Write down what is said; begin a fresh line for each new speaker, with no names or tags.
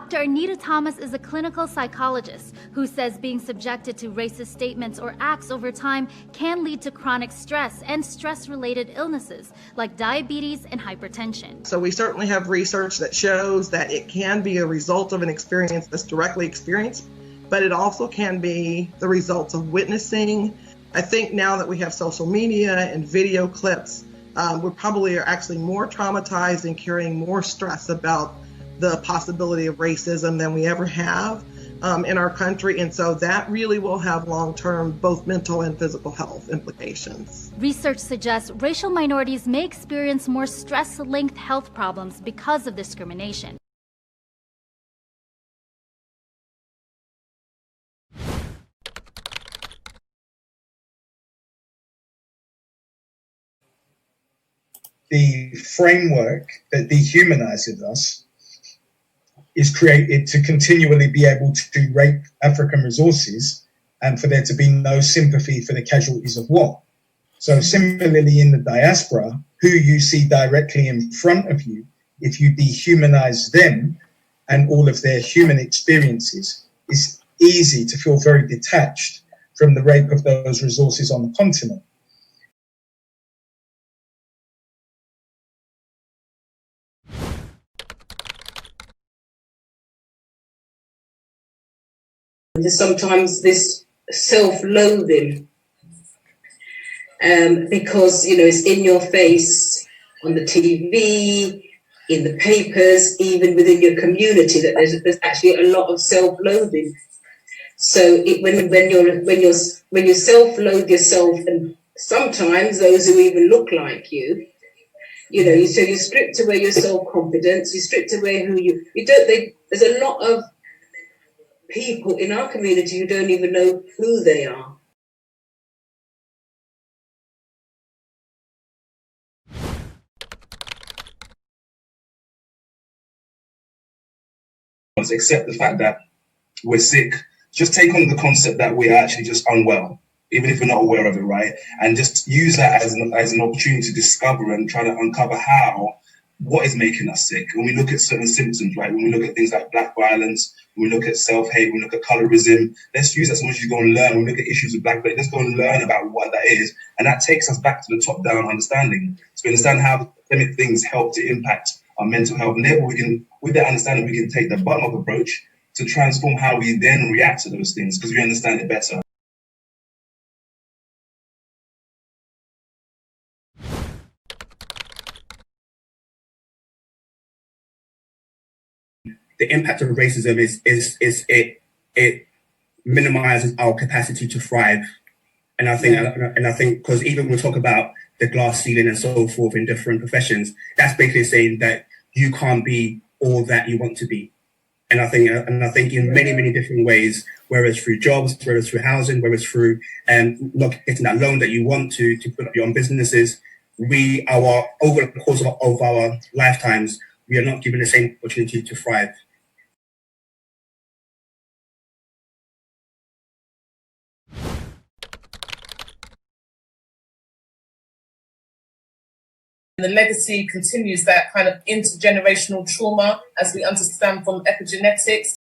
Dr. Anita Thomas is a clinical psychologist who says being subjected to racist statements or acts over time can lead to chronic stress and stress-related illnesses like diabetes and hypertension.
So we certainly have research that shows that it can be a result of an experience that's directly experienced, but it also can be the result of witnessing. I think now that we have social media and video clips, we probably are actually more traumatized and carrying more stress about the possibility of racism than we ever have in our country. And so that really will have long-term both mental and physical health implications.
Research suggests racial minorities may experience more stress-linked health problems because of discrimination.
The framework that dehumanizes us is created to continually be able to rape African resources and for there to be no sympathy for the casualties of war. So similarly in the diaspora, who you see directly in front of you, if you dehumanize them and all of their human experiences, it's easy to feel very detached from the rape of those resources on the continent.
There's sometimes this self-loathing because, you know, it's in your face on the TV, in the papers, even within your community, that there's actually a lot of self-loathing. So when you self-loathe yourself, and sometimes those who even look like you, you know, so you strip away your self-confidence, you strip away who there's a lot of people in our community who don't even know who they are.
Accept the fact that we're sick. Just take on the concept that we're actually just unwell, even if we're not aware of it, right? And just use that as an opportunity to discover and try to uncover what is making us sick. When we look at certain symptoms, right? When we look at things like black violence, when we look at self-hate, when we look at colorism, let's use that so much as you go and learn. When we look at issues with black, let's go and learn about what that is. And that takes us back to the top-down understanding. So we understand how systemic things help to impact our mental health. And therefore, with that understanding, we can take the bottom-up approach to transform how we then react to those things because we understand it better.
The impact of racism is it minimizes our capacity to thrive, and I think because even when we talk about the glass ceiling and so forth in different professions, that's basically saying that you can't be all that you want to be. And I think in many different ways, whether it's through jobs, whether it's through housing, whether it's through not getting that loan that you want to put up your own businesses, over the course of our lifetimes, we are not given the same opportunity to thrive.
The legacy continues that kind of intergenerational trauma, as we understand from epigenetics.